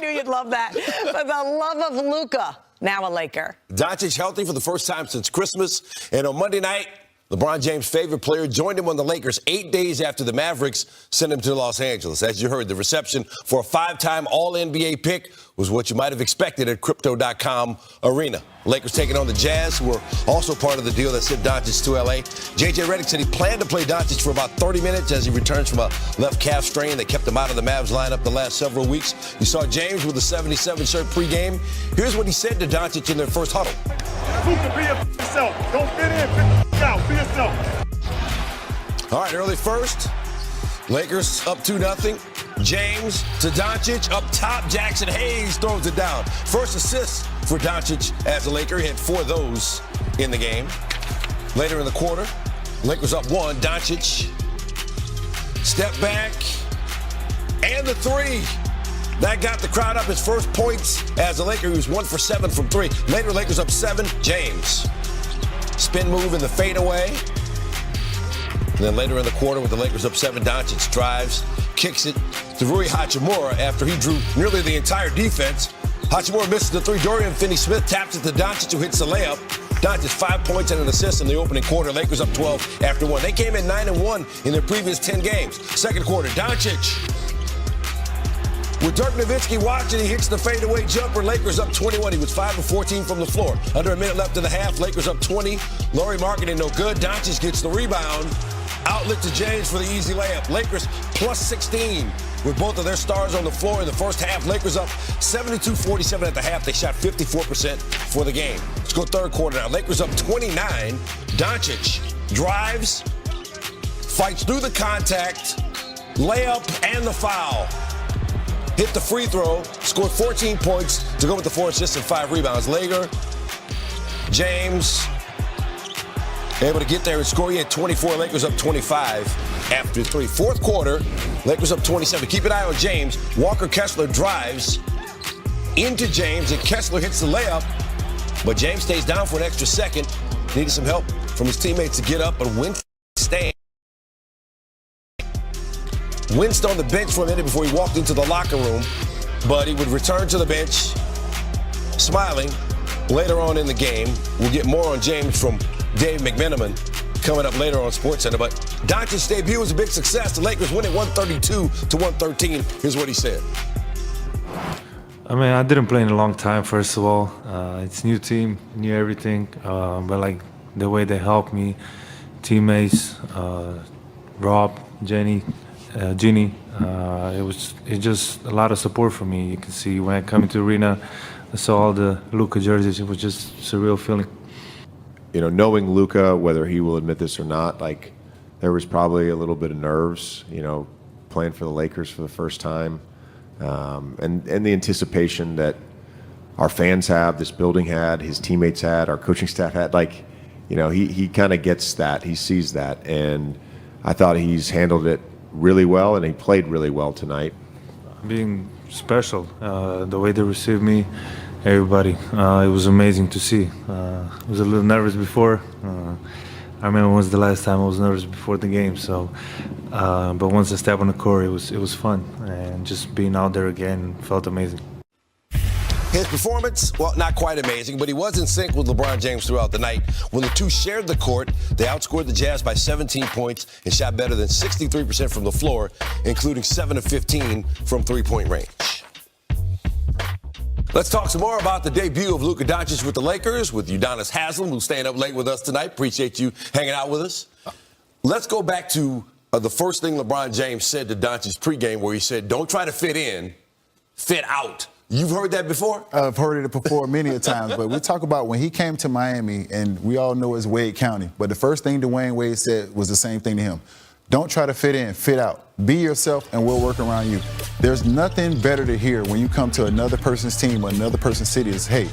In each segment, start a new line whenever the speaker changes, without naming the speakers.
knew you'd love that. For the love of Luka, now a Laker.
Doncic healthy for the first time since Christmas. And on Monday night, LeBron James' favorite player joined him on the Lakers 8 days after the Mavericks sent him to Los Angeles. As you heard, the reception for a 5-time All-NBA pick was what you might have expected at Crypto.com Arena. Lakers taking on the Jazz, who were also part of the deal that sent Doncic to L.A. J.J. Redick said he planned to play Doncic for about 30 minutes as he returns from a left calf strain that kept him out of the Mavs lineup the last several weeks. You saw James with the 77 shirt pregame. Here's what he said to Doncic in their first huddle.
Luka, be yourself. Don't fit in. Fit the out. Be yourself.
All right, early first. Lakers up 2-0. James to Doncic. Up top, Jackson Hayes throws it down. First assist for Doncic as a Laker. He had 4 of those in the game. Later in the quarter, Lakers up 1. Doncic, step back, and the 3. That got the crowd up. His first points as a Laker. He was 1 for 7 from 3. Later, Lakers up 7. James, spin move in the fadeaway. And then later in the quarter with the Lakers up 7, Doncic drives, kicks it to Rui Hachimura after he drew nearly the entire defense. Hachimura misses the 3. Dorian Finney-Smith taps it to Doncic, who hits the layup. Doncic 5 points and an assist in the opening quarter. Lakers up 12 after 1. They came in 9-1 in their previous 10 games. Second quarter, Doncic with Dirk Nowitzki watching, he hits the fadeaway jumper. Lakers up 21. He was 5 of 14 from the floor. Under a minute left in the half. Lakers up 20. Lauri Markkanen no good. Doncic gets the rebound. Outlet to James for the easy layup. Lakers plus 16 with both of their stars on the floor in the first half. Lakers up 72-47 at the half. They shot 54% for the game. Let's go third quarter now. Lakers up 29. Doncic drives, fights through the contact, layup, and the foul. Hit the free throw, scored 14 points to go with the 4 assists and 5 rebounds. Later, James able to get there and score. He had 24. Lakers up 25 after 3. Fourth quarter, Lakers up 27. Keep an eye on James. Walker Kessler drives into James, and Kessler hits the layup, but James stays down for an extra second. Needed some help from his teammates to get up, but Winston stayed. Winston on the bench for a minute before he walked into the locker room, but he would return to the bench smiling later on in the game. We'll get more on James from Dave McMenamin coming up later on SportsCenter. But Doncic's debut was a big success. The Lakers win it 132-113. Here's what he said.
I mean, I didn't play in a long time, first of all. It's a new team, new everything. But, like, the way they helped me, teammates, Rob, Ginny, it's just a lot of support for me. You can see when I come into the arena, I saw all the Luka jerseys. It was just a surreal feeling.
You know, knowing Luka, whether he will admit this or not, like, there was probably a little bit of nerves, you know, playing for the Lakers for the first time. And the anticipation that our fans have, this building had, his teammates had, our coaching staff had. Like, you know, he kind of gets that. He sees that. And I thought he's handled it really well, and he played really well tonight. Being
special, the way they received me, everybody, it was amazing to see. I was a little nervous before. I remember when was the last time I was nervous before the game. So, but once I stepped on the court, it was fun, and just being out there again felt amazing.
His performance, well, not quite amazing, but he was in sync with LeBron James throughout the night. When the two shared the court, they outscored the Jazz by 17 points and shot better than 63% from the floor, including 7 of 15 from three-point range. Let's talk some more about the debut of Luka Doncic with the Lakers, with Udonis Haslem, who's staying up late with us tonight. Appreciate you hanging out with us. Let's go back to the first thing LeBron James said to Doncic's pregame, where he said, don't try to fit in, fit out. You've heard that before?
I've heard it before many a times, but we talk about when he came to Miami, and we all know it's Wade County, but the first thing Dwayne Wade said was the same thing to him. Don't try to fit in, fit out. Be yourself, and we'll work around you. There's nothing better to hear when you come to another person's team or another person's city is, hey,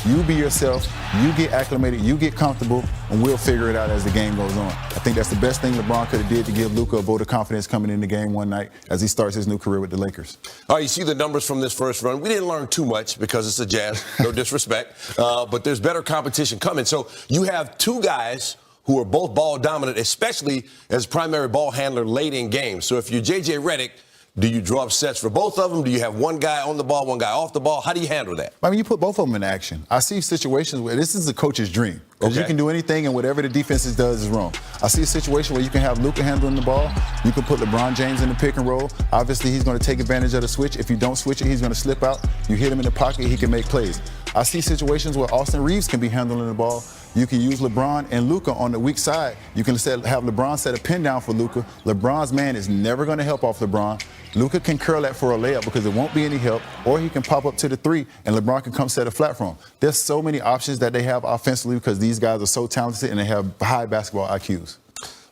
you be yourself, you get acclimated, you get comfortable, and we'll figure it out as the game goes on. I think that's the best thing LeBron could have did to give Luka a vote of confidence coming into game one night as he starts his new career with the Lakers.
All right, you see the numbers from this first run. We didn't learn too much because it's the Jazz, no disrespect, but there's better competition coming. So you have two guys who are both ball dominant, especially as primary ball handler late in games. So if you're J.J. Redick, Do you draw up sets for both of them? Do you have one guy on the ball, one guy off the ball? How do you handle that?
I mean, you put both of them in action. I see situations where this is the coach's dream. Because
Okay.
you can do anything, and whatever the defense does is wrong. I see a situation where you can have Luka handling the ball. You can put LeBron James in the pick and roll. Obviously, he's going to take advantage of the switch. If you don't switch it, he's going to slip out. You hit him in the pocket, he can make plays. I see situations where Austin Reeves can be handling the ball. You can use LeBron and Luka on the weak side. You can have LeBron set a pin down for Luka. LeBron's man is never going to help off LeBron. Luka can curl that for a layup because there won't be any help, or he can pop up to the three and LeBron can come set a flat for him. There's so many options that they have offensively because these guys are so talented and they have high basketball IQs.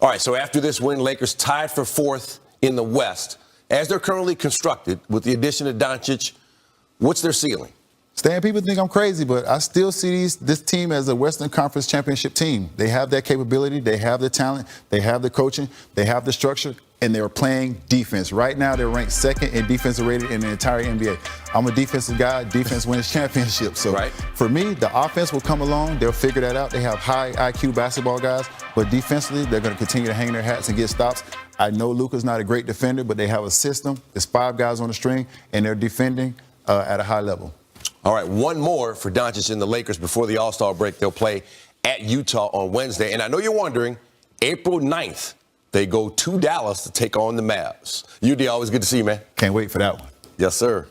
All right, so after this win, Lakers tied for 4th in the West. As they're currently constructed, with the addition of Doncic, what's their ceiling?
Stan, people think I'm crazy, but I still see this team as a Western Conference championship team. They have that capability, they have the talent, they have the coaching, they have the structure, and they're playing defense. Right now, they're ranked 2nd in defensive rating in the entire NBA. I'm a defensive guy. Defense wins championships. So for me, the offense will come along. They'll figure that out. They have high IQ basketball guys, but defensively, they're going to continue to hang their hats and get stops. I know Luka's not a great defender, but they have a system. There's 5 guys on the string, and they're defending at a high level.
All right, one more for Doncic and the Lakers before the All-Star break. They'll play at Utah on Wednesday. And I know you're wondering, April 9th, they go to Dallas to take on the Mavs. UD, always good to see you, man.
Can't wait for that one.
Yes, sir.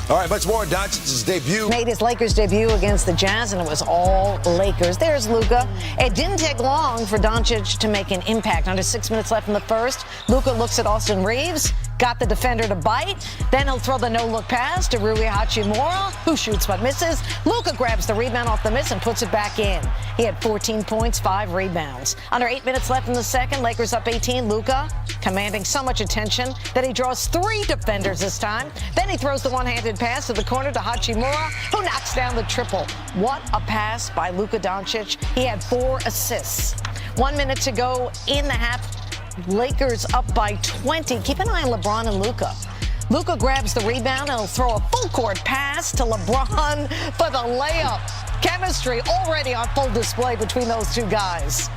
All right, much more on Doncic's debut.
Made his Lakers debut against the Jazz, and it was all Lakers. There's Luka. It didn't take long for Doncic to make an impact. Under 6 minutes left in the first, Luka looks at Austin Reeves, got the defender to bite. Then he'll throw the no-look pass to Rui Hachimura, who shoots but misses. Luka grabs the rebound off the miss and puts it back in. He had 14 points, 5 rebounds. Under 8 minutes left in the second, Lakers up 18. Luka commanding so much attention that he draws 3 defenders this time. Then he throws the one-handed pass to the corner to Hachimura, who knocks down the triple. What a pass by Luka Doncic. He had 4 assists. 1 minute to go in the half. Lakers up by 20. Keep an eye on LeBron and Luka. Luka grabs the rebound and he'll throw a full-court pass to LeBron for the layup. Chemistry already on full display between those two guys.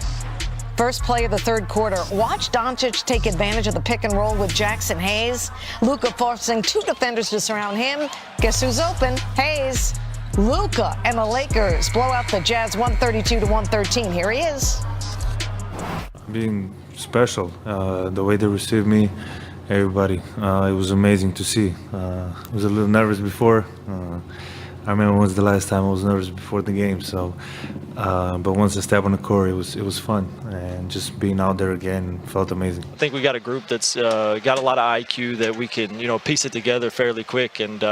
First play of the third quarter. Watch Doncic take advantage of the pick and roll with Jackson Hayes. Luka forcing 2 defenders to surround him. Guess who's open? Hayes. Luka and the Lakers blow out the Jazz 132-113. Here he is.
Being special, the way they received me, everybody, it was amazing to see. I was a little nervous before. I remember it was the last time I was nervous before the game. So, but once I stepped on the court, it was fun, and just being out there again felt amazing.
I think we got a group that's got a lot of IQ that we can, piece it together fairly quick. And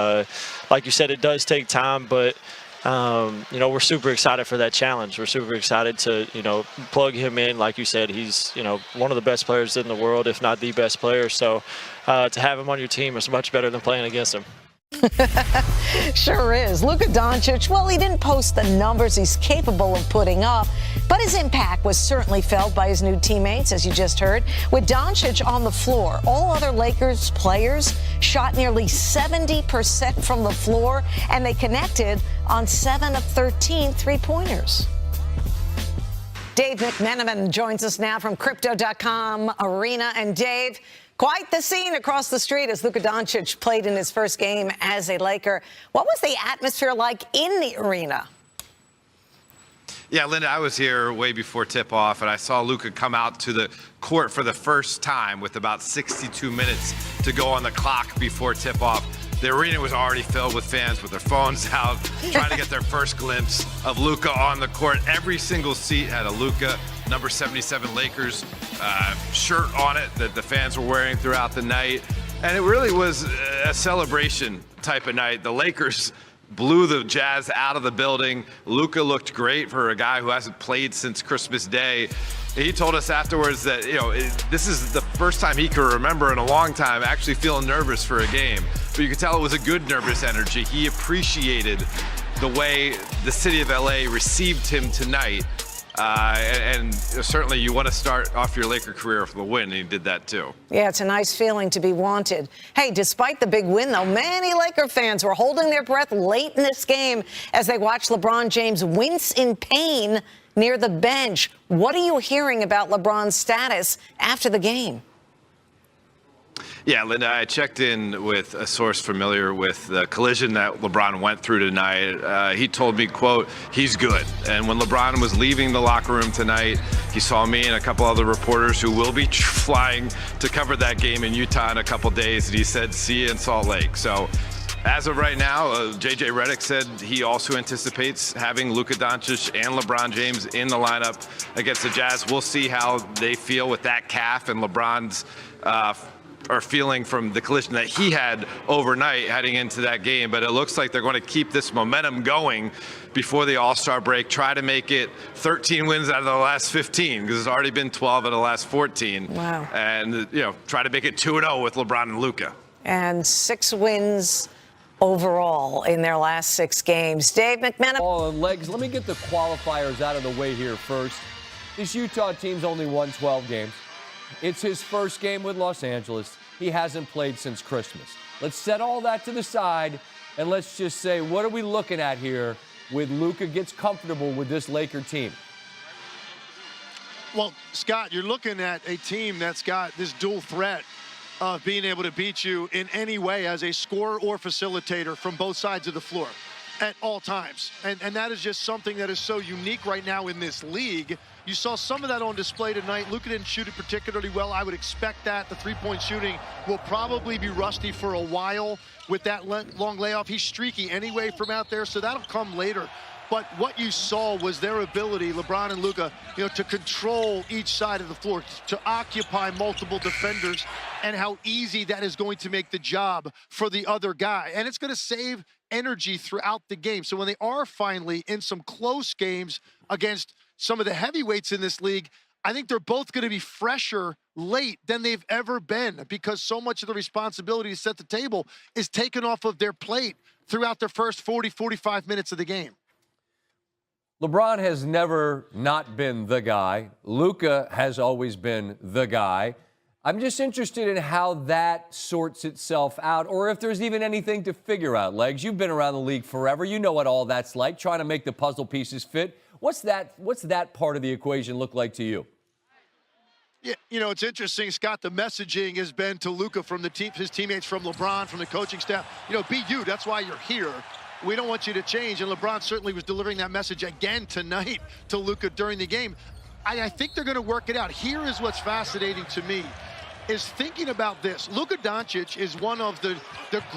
like you said, it does take time, but we're super excited for that challenge. We're super excited to, plug him in. Like you said, he's, one of the best players in the world, if not the best player. So to have him on your team is much better than playing against him.
Sure is. Luka Doncic, well, he didn't post the numbers he's capable of putting up, but his impact was certainly felt by his new teammates, as you just heard. With Doncic on the floor, all other Lakers players shot nearly 70% from the floor, and they connected on 7 of 13 three-pointers. Dave McMenamin joins us now from Crypto.com Arena. And Dave, quite the scene across the street as Luka Doncic played in his first game as a Laker. What was the atmosphere like in the arena?
Yeah, Linda, I was here way before tip-off, and I saw Luka come out to the court for the first time with about 62 minutes to go on the clock before tip-off. The arena was already filled with fans with their phones out, trying to get their first glimpse of Luka on the court. Every single seat had a Luka number 77 Lakers shirt on it that the fans were wearing throughout the night. And it really was a celebration type of night. The Lakers blew the Jazz out of the building. Luka looked great for a guy who hasn't played since Christmas Day. He told us afterwards that, this is the first time he can remember in a long time actually feeling nervous for a game. But you could tell it was a good nervous energy. He appreciated the way the city of LA received him tonight. And certainly you want to start off your Laker career with a win, and he did that too.
Yeah, it's a nice feeling to be wanted. Hey, despite the big win, though, many Laker fans were holding their breath late in this game as they watched LeBron James wince in pain near the bench. What are you hearing about LeBron's status after the game?
Yeah, Linda, I checked in with a source familiar with the collision that LeBron went through tonight. He told me, quote, he's good. And when LeBron was leaving the locker room tonight, he saw me and a couple other reporters who will be flying to cover that game in Utah in a couple days. And he said, see you in Salt Lake. So as of right now, JJ Redick said he also anticipates having Luka Doncic and LeBron James in the lineup against the Jazz. We'll see how they feel with that calf and LeBron's are feeling from the collision that he had overnight heading into that game. But it looks like they're going to keep this momentum going before the All-Star break, try to make it 13 wins out of the last 15, because it's already been 12 out of the last 14.
Wow.
And, try to make it 2-0 with LeBron and Luka.
And 6 wins overall in their last 6 games. Dave McMahon.
Oh, legs. Let me get the qualifiers out of the way here first. This Utah team's only won 12 games. It's his first game with Los Angeles. He hasn't played since Christmas. Let's set all that to the side, and let's just say, what are we looking at here with Luka gets comfortable with this Laker team?
Well, Scott, you're looking at a team that's got this dual threat of being able to beat you in any way as a scorer or facilitator from both sides of the floor at all times. And that is just something that is so unique right now in this league. You saw some of that on display tonight. Luka didn't shoot it particularly well. I would expect that. The three-point shooting will probably be rusty for a while with that long layoff. He's streaky anyway from out there, so that'll come later. But what you saw was their ability, LeBron and Luka, to control each side of the floor, to occupy multiple defenders, and how easy that is going to make the job for the other guy. And it's going to save energy throughout the game. So when they are finally in some close games against some of the heavyweights in this league, I think they're both going to be fresher late than they've ever been, because so much of the responsibility to set the table is taken off of their plate throughout their first 40, 45 minutes of the game.
LeBron has never not been the guy. Luka has always been the guy. I'm just interested in how that sorts itself out, or if there's even anything to figure out. Legs, you've been around the league forever. You know what all that's like, trying to make the puzzle pieces fit. What's that part of the equation look like to you?
Yeah, it's interesting, Scott. The messaging has been to Luka from his teammates, from LeBron, from the coaching staff. Be you. That's why you're here. We don't want you to change. And LeBron certainly was delivering that message again tonight to Luka during the game. I think they're going to work it out. Here is what's fascinating to me, is thinking about this. Luka Doncic is one of the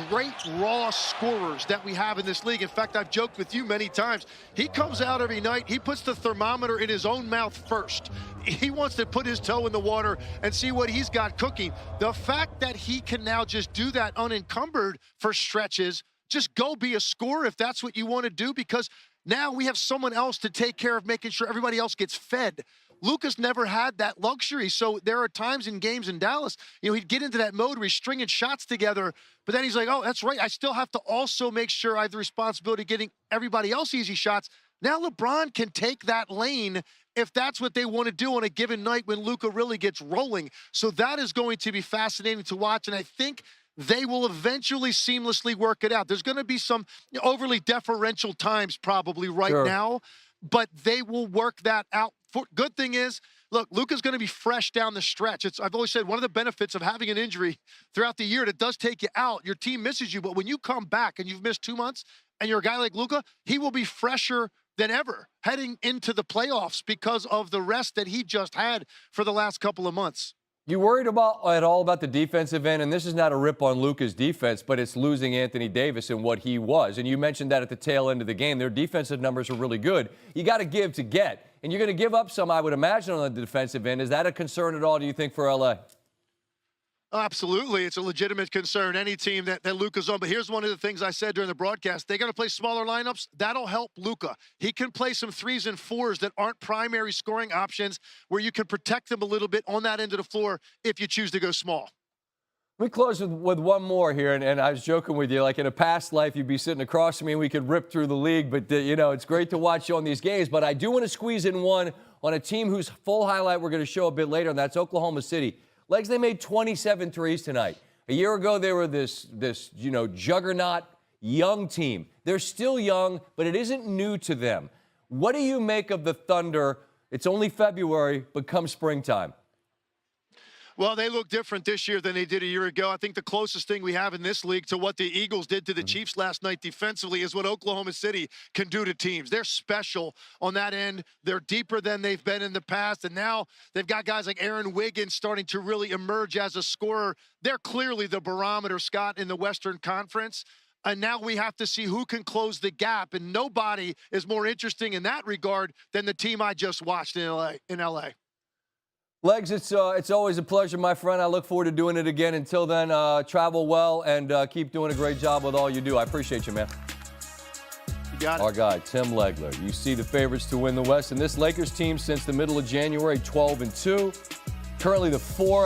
great raw scorers that we have in this league. In fact, I've joked with you many times. He comes out every night. He puts the thermometer in his own mouth first. He wants to put his toe in the water and see what he's got cooking. The fact that he can now just do that unencumbered for stretches, just go be a scorer if that's what you want to do, because now we have someone else to take care of making sure everybody else gets fed. Luka's never had that luxury. So there are times in games in Dallas, he'd get into that mode where he's stringing shots together, but then he's like, oh, that's right, I still have to also make sure I have the responsibility of getting everybody else easy shots. Now LeBron can take that lane if that's what they want to do on a given night when Luka really gets rolling. So that is going to be fascinating to watch, and I think they will eventually seamlessly work it out. There's going to be some overly deferential times probably right now, but they will work that out. Good thing is, look, Luka's going to be fresh down the stretch. I've always said one of the benefits of having an injury throughout the year, it does take you out. Your team misses you, but when you come back and you've missed 2 months and you're a guy like Luka, he will be fresher than ever heading into the playoffs because of the rest that he just had for the last couple of months.
You worried at all about the defensive end? And this is not a rip on Luka's defense, but it's losing Anthony Davis and what he was. And you mentioned that at the tail end of the game. Their defensive numbers are really good. You got to give to get. And you're going to give up some, I would imagine, on the defensive end. Is that a concern at all, do you think, for L.A.?
Absolutely. It's a legitimate concern, any team that Luka's on. But here's one of the things I said during the broadcast. They got to play smaller lineups. That'll help Luka. He can play some 3s and 4s that aren't primary scoring options, where you can protect them a little bit on that end of the floor if you choose to go small.
Let me close with one more here, and I was joking with you. Like in a past life, you'd be sitting across from me and we could rip through the league. But, it's great to watch you on these games. But I do want to squeeze in one on a team whose full highlight we're going to show a bit later, and that's Oklahoma City. Legs, they made 27 threes tonight. A year ago, they were this juggernaut young team. They're still young, but it isn't new to them. What do you make of the Thunder? It's only February, but come springtime.
Well, they look different this year than they did a year ago. I think the closest thing we have in this league to what the Eagles did to the Chiefs last night defensively is what Oklahoma City can do to teams. They're special on that end. They're deeper than they've been in the past, and now they've got guys like Aaron Wiggins starting to really emerge as a scorer. They're clearly the barometer, Scott, in the Western Conference. And now we have to see who can close the gap, and nobody is more interesting in that regard than the team I just watched in LA.
Legs, it's always a pleasure, my friend. I look forward to doing it again. Until then, travel well and keep doing a great job with all you do. I appreciate you, man.
You got it.
Our guy, Tim Legler. You see the favorites to win the West. And this Lakers team, since the middle of January, 12-2. Currently the 4